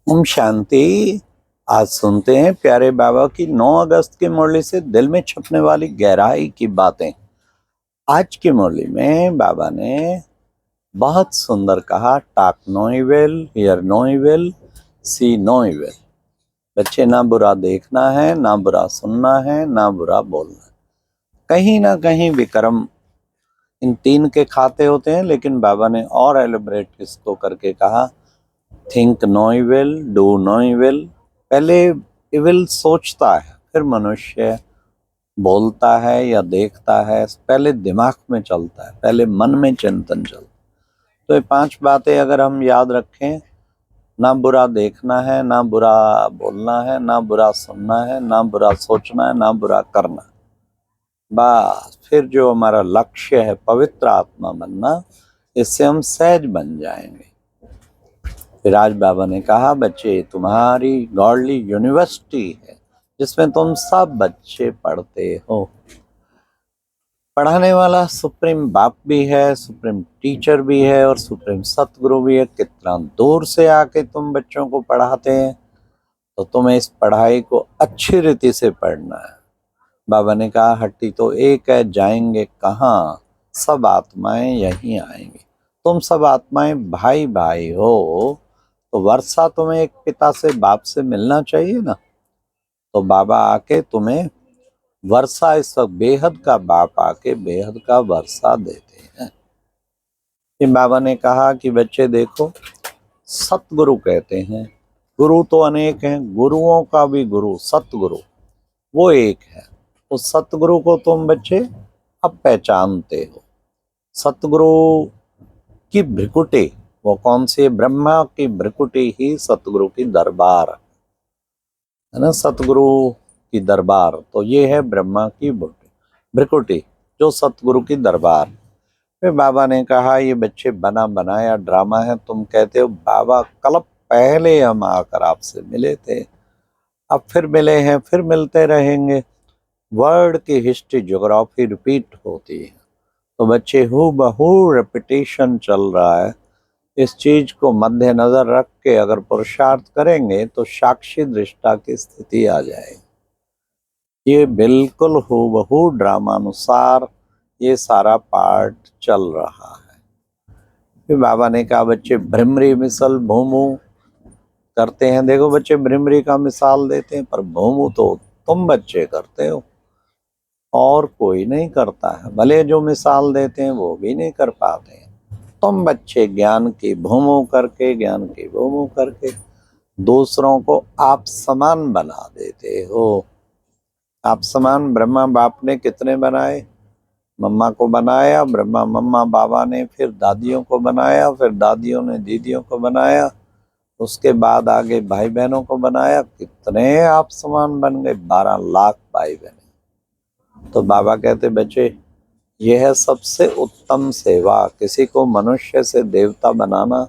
ओम शांति। आज सुनते हैं प्यारे बाबा की 9 अगस्त की मुरली से दिल में छपने वाली गहराई की बातें। आज की मुरली में बाबा ने बहुत सुंदर कहा, talk no evil, hear no evil, see no evil. बच्चे, ना बुरा देखना है, ना बुरा सुनना है, ना बुरा बोलना है। कहीं ना कहीं विक्रम इन तीन के खाते होते हैं, लेकिन बाबा ने और एलिब्रेट इसको करके कहा, think no evil, do no evil. पहले इविल सोचता है, फिर मनुष्य बोलता है या देखता है। पहले दिमाग में चलता है, पहले मन में चिंतन चलता है। तो ये 5 बातें अगर हम याद रखें, ना बुरा देखना है, ना बुरा बोलना है, ना बुरा सुनना है, ना बुरा सोचना है, ना बुरा करना, बस फिर जो हमारा लक्ष्य है पवित्र आत्मा बनना, इससे हम सहज बन जाएंगे। फिर आज बाबा ने कहा, बच्चे, तुम्हारी गॉडली यूनिवर्सिटी है जिसमें तुम सब बच्चे पढ़ते हो। पढ़ाने वाला सुप्रीम बाप भी है, सुप्रीम टीचर भी है और सुप्रीम सतगुरु भी है। कितना दूर से आके तुम बच्चों को पढ़ाते हैं, तो तुम्हें इस पढ़ाई को अच्छी रीति से पढ़ना है। बाबा ने कहा, हट्टी तो एक है, जाएंगे कहाँ, सब आत्माएं यहीं आएंगी। तुम सब आत्माएं भाई भाई हो, तो वर्षा तुम्हें एक पिता से, बाप से मिलना चाहिए ना। तो बाबा आके तुम्हें वर्षा, इस वक्त बेहद का बाप आके बेहद का वर्षा देते हैं। फिर बाबा ने कहा कि बच्चे देखो, सतगुरु कहते हैं, गुरु तो अनेक हैं, गुरुओं का भी गुरु सतगुरु वो एक है। उस सतगुरु को तुम बच्चे अब पहचानते हो। सतगुरु की भ्रिकुटी, वो कौन सी? ब्रह्मा की भ्रिकुटी ही सतगुरु की दरबार है ना। सतगुरु की दरबार तो ये है ब्रह्मा की भ्रिकुटी, जो सतगुरु की दरबार। फिर बाबा ने कहा, ये बच्चे बना बनाया ड्रामा है। तुम कहते हो बाबा कल पहले हम आकर आपसे मिले थे, अब फिर मिले हैं, फिर मिलते रहेंगे। वर्ड की हिस्ट्री, ज्योग्राफी रिपीट होती है। तो बच्चे, हु बहू रेपिटेशन चल रहा है। इस चीज को मद्देनजर रख के अगर पुरुषार्थ करेंगे तो साक्षी दृष्टा की स्थिति आ जाएगी। ये बिल्कुल हूबहू ड्रामानुसार ये सारा पार्ट चल रहा है। फिर बाबा ने कहा, बच्चे भ्रमरी मिसल भूमू करते हैं। देखो बच्चे, भ्रमरी का मिसाल देते हैं, पर भूमू तो तुम बच्चे करते हो और कोई नहीं करता है। भले जो मिसाल देते हैं वो भी नहीं कर पाते हैं। तुम बच्चे ज्ञान की भूमू करके, ज्ञान की भूमू करके दूसरों को आप समान बना देते हो। आप समान ब्रह्मा बाप ने कितने बनाए? मम्मा को बनाया ब्रह्मा, मम्मा बाबा ने फिर दादियों को बनाया, फिर दादियों ने दीदियों को बनाया, उसके बाद आगे भाई बहनों को बनाया। कितने आप समान बन गए? 12 लाख भाई बहन। तो बाबा कहते, बच्चे, यह है सबसे उत्तम सेवा। किसी को मनुष्य से देवता बनाना,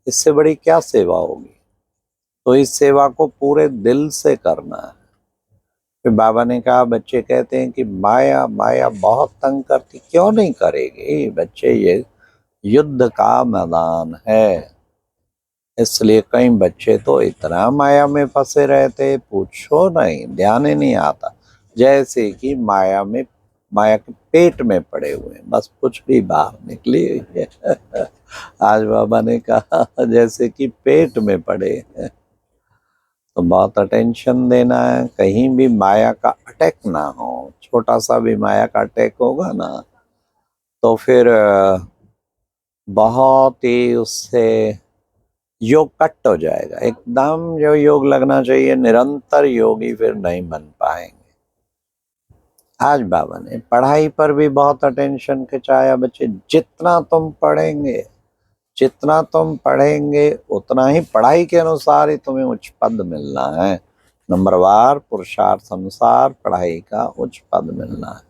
इससे बड़ी क्या सेवा होगी। तो इस सेवा को पूरे दिल से करना है। फिर बाबा ने कहा, बच्चे कहते हैं कि माया माया बहुत तंग करती। क्यों नहीं करेगी बच्चे, ये युद्ध का मैदान है। इसलिए कई बच्चे तो इतना माया में फंसे रहते, पूछो नहीं, ध्यान ही नहीं आता। जैसे कि माया में, माया के पेट में पड़े हुए हैं, बस कुछ भी बाहर निकली हुई है। आज बाबा ने कहा, जैसे कि पेट में पड़े हैं। तो बहुत अटेंशन देना है, कहीं भी माया का अटैक ना हो। छोटा सा भी माया का अटैक होगा ना, तो फिर बहुत ही उससे योग कट हो जाएगा एकदम। जो योग लगना चाहिए निरंतर योगी, फिर नहीं बन पाएंगे। आज बाबा ने पढ़ाई पर भी बहुत अटेंशन खिंचाया। बच्चे, जितना तुम पढ़ेंगे, जितना तुम पढ़ेंगे उतना ही पढ़ाई के अनुसार ही तुम्हें उच्च पद मिलना है। नंबरवार पुरुषार्थ अनुसार पढ़ाई का उच्च पद मिलना है।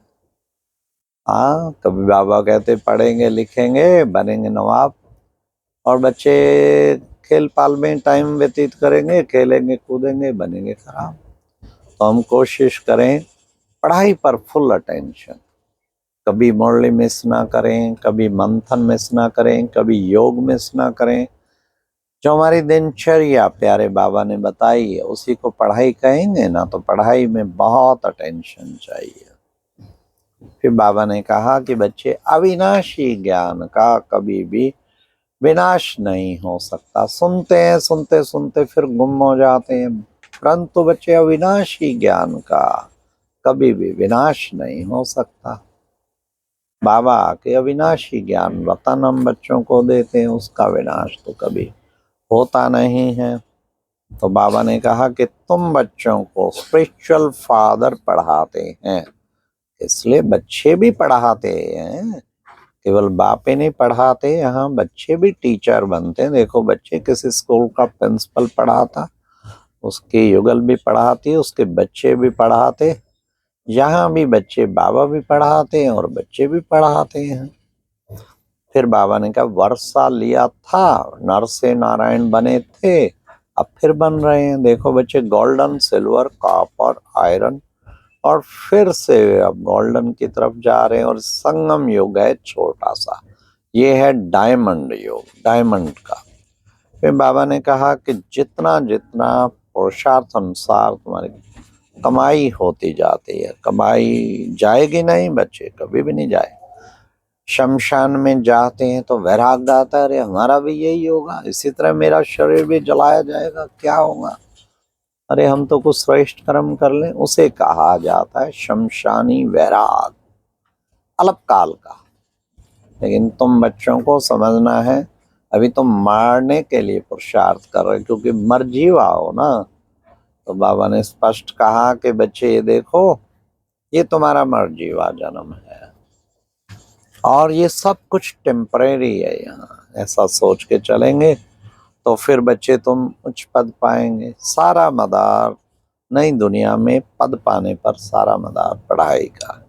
हाँ, कभी बाबा कहते पढ़ेंगे लिखेंगे बनेंगे नवाब, और बच्चे खेल पाल में टाइम व्यतीत करेंगे, खेलेंगे कूदेंगे बनेंगे खराब। तो हम कोशिश करें पढ़ाई पर फुल अटेंशन। कभी मुरली मिस ना करें, कभी मंथन मिस ना करें, कभी योग मिस ना करें। जो हमारी दिनचर्या प्यारे बाबा ने बताई है उसी को पढ़ाई कहेंगे ना, तो पढ़ाई में बहुत अटेंशन चाहिए। फिर बाबा ने कहा कि बच्चे, अविनाशी ज्ञान का कभी भी विनाश नहीं हो सकता। सुनते हैं, सुनते सुनते फिर गुम हो जाते हैं, परंतु बच्चे अविनाशी ज्ञान का कभी भी विनाश नहीं हो सकता। बाबा के अविनाशी ज्ञान रतन हम बच्चों को देते हैं, उसका विनाश तो कभी होता नहीं है। तो बाबा ने कहा कि तुम बच्चों को स्पिरिचुअल फादर पढ़ाते हैं, इसलिए बच्चे भी पढ़ाते हैं, केवल बाप ही नहीं पढ़ाते, यहाँ बच्चे भी टीचर बनते हैं। देखो, बच्चे किसी स्कूल का प्रिंसिपल पढ़ाता, उसके युगल भी पढ़ाती, उसके बच्चे भी पढ़ाते। यहाँ भी बच्चे बाबा भी पढ़ाते हैं और बच्चे भी पढ़ाते हैं। फिर बाबा ने कहा, वर्षा लिया था, नर से नारायण बने थे, अब फिर बन रहे हैं। देखो बच्चे, गोल्डन, सिल्वर, कॉपर, आयरन, और फिर से अब गोल्डन की तरफ जा रहे हैं। और संगम युग है छोटा सा, ये है डायमंड युग, डायमंड का। फिर बाबा ने कहा कि जितना जितना पुरुषार्थ अनुसार तुम्हारी कमाई होती जाती है, कमाई जाएगी नहीं बच्चे, कभी भी नहीं जाए। शमशान में जाते हैं तो वैराग्य आता है, अरे हमारा भी यही होगा, इसी तरह मेरा शरीर भी जलाया जाएगा, क्या होगा, अरे हम तो कुछ श्रेष्ठ कर्म कर लें। उसे कहा जाता है शमशानी वैराग, अल्पकाल का। लेकिन तुम बच्चों को समझना है, अभी तुम मारने के लिए पुरुषार्थ कर रहे हो, क्योंकि मरजीवा हो ना। तो बाबा ने स्पष्ट कहा कि बच्चे ये देखो, ये तुम्हारा मरजीवा जन्म है और ये सब कुछ टेम्परेरी है। यहाँ ऐसा सोच के चलेंगे तो फिर बच्चे तुम उच्च पद पाएंगे। सारा मदार नई दुनिया में पद पाने पर सारा मदार पढ़ाई का।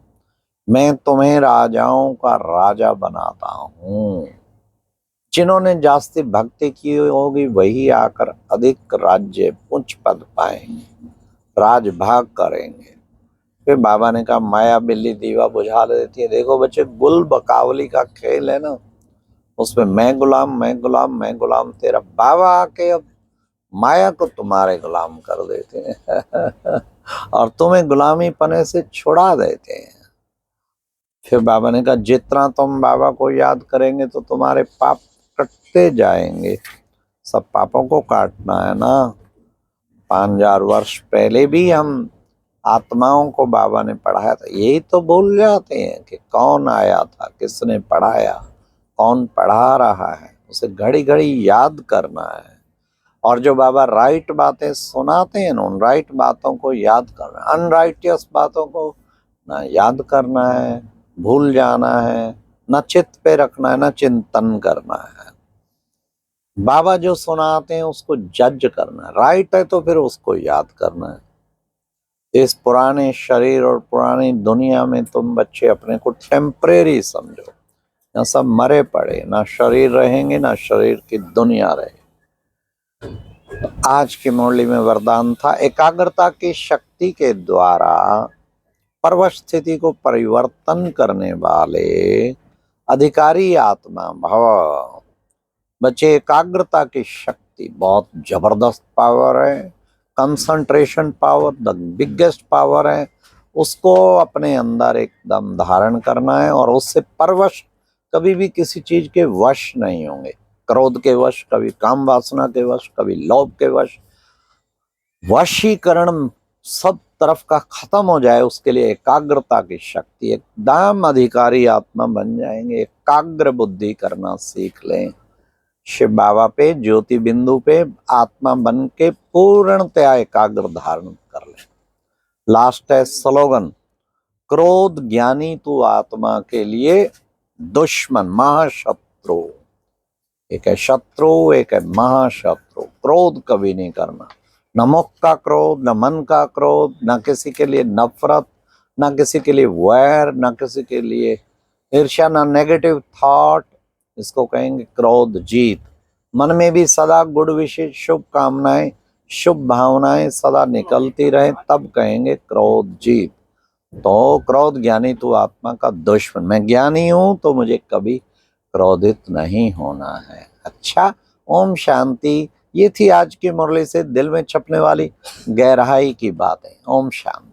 मैं तुम्हें राजाओं का राजा बनाता हूँ। जिन्होंने जास्ती भक्ति की होगी वही आकर अधिक राज्य उच्च पद पाएंगे, राजभाग करेंगे। फिर बाबा ने कहा, माया बिल्ली दीवा बुझा देती है। देखो बच्चे, गुल बकावली का खेल है ना, उसमें मैं गुलाम, मैं गुलाम, मैं गुलाम तेरा। बाबा आके अब माया को तुम्हारे गुलाम कर देते हैं और तुम्हें गुलामी पने से छुड़ा देते हैं। फिर बाबा ने कहा, जितना तुम बाबा को याद करेंगे तो तुम्हारे पाप कटते जाएंगे। सब पापों को काटना है ना। 5000 वर्ष पहले भी हम आत्माओं को बाबा ने पढ़ाया था। यही तो भूल जाते हैं कि कौन आया था, किसने पढ़ाया, कौन पढ़ा रहा है, उसे घड़ी घड़ी याद करना है। और जो बाबा राइट बातें सुनाते हैं ना, उन राइट बातों को याद करना, अनराइटियस बातों को ना याद करना है, भूल जाना है, न चित्त पे रखना है, न चिंतन करना है। बाबा जो सुनाते हैं उसको जज करना है, राइट है तो फिर उसको याद करना है। इस पुराने शरीर और पुरानी दुनिया में तुम बच्चे अपने को टेम्परेरी समझो। यहाँ सब मरे पड़े, ना शरीर रहेंगे ना शरीर की दुनिया रहे। आज की मुरली में वरदान था, एकाग्रता की शक्ति के द्वारा पर्व स्थिति को परिवर्तन करने वाले अधिकारी आत्मा भव। बच्चे, एकाग्रता की शक्ति बहुत जबरदस्त पावर है, concentration power the biggest power है। उसको अपने अंदर एकदम धारण करना है और उससे परवश, कभी भी किसी चीज के वश नहीं होंगे। क्रोध के वश, कभी काम वासना के वश, कभी लोभ के वश। वशीकरण सब तरफ का खत्म हो जाए, उसके लिए एकाग्रता की शक्ति, एकदम अधिकारी आत्मा बन जाएंगे। एकाग्र बुद्धि करना सीख लें। शिव बाबा पे, ज्योति बिंदु पे आत्मा बन के पूर्णतया एकाग्र धारण कर ले। लास्ट है स्लोगन, क्रोध ज्ञानी तू आत्मा के लिए दुश्मन, महाशत्रु। एक है शत्रु, एक है महाशत्रु। क्रोध कभी नहीं करना, न मुख का क्रोध, न मन का क्रोध, न किसी के लिए नफरत, न किसी के लिए वैर, न किसी के लिए ईर्ष्या, न नेगेटिव थॉट। इसको कहेंगे क्रोध जीत। मन में भी सदा गुण विशेष शुभ कामनाएं, शुभ भावनाएं सदा निकलती रहे, तब कहेंगे क्रोध जीत। तो क्रोध ज्ञानी तू आत्मा का दुश्मन। मैं ज्ञानी हूं तो मुझे कभी क्रोधित नहीं होना है। अच्छा, ओम शांति। ये थी आज की मुरली से दिल में छपने वाली गहराई की बातें। ओम शांति।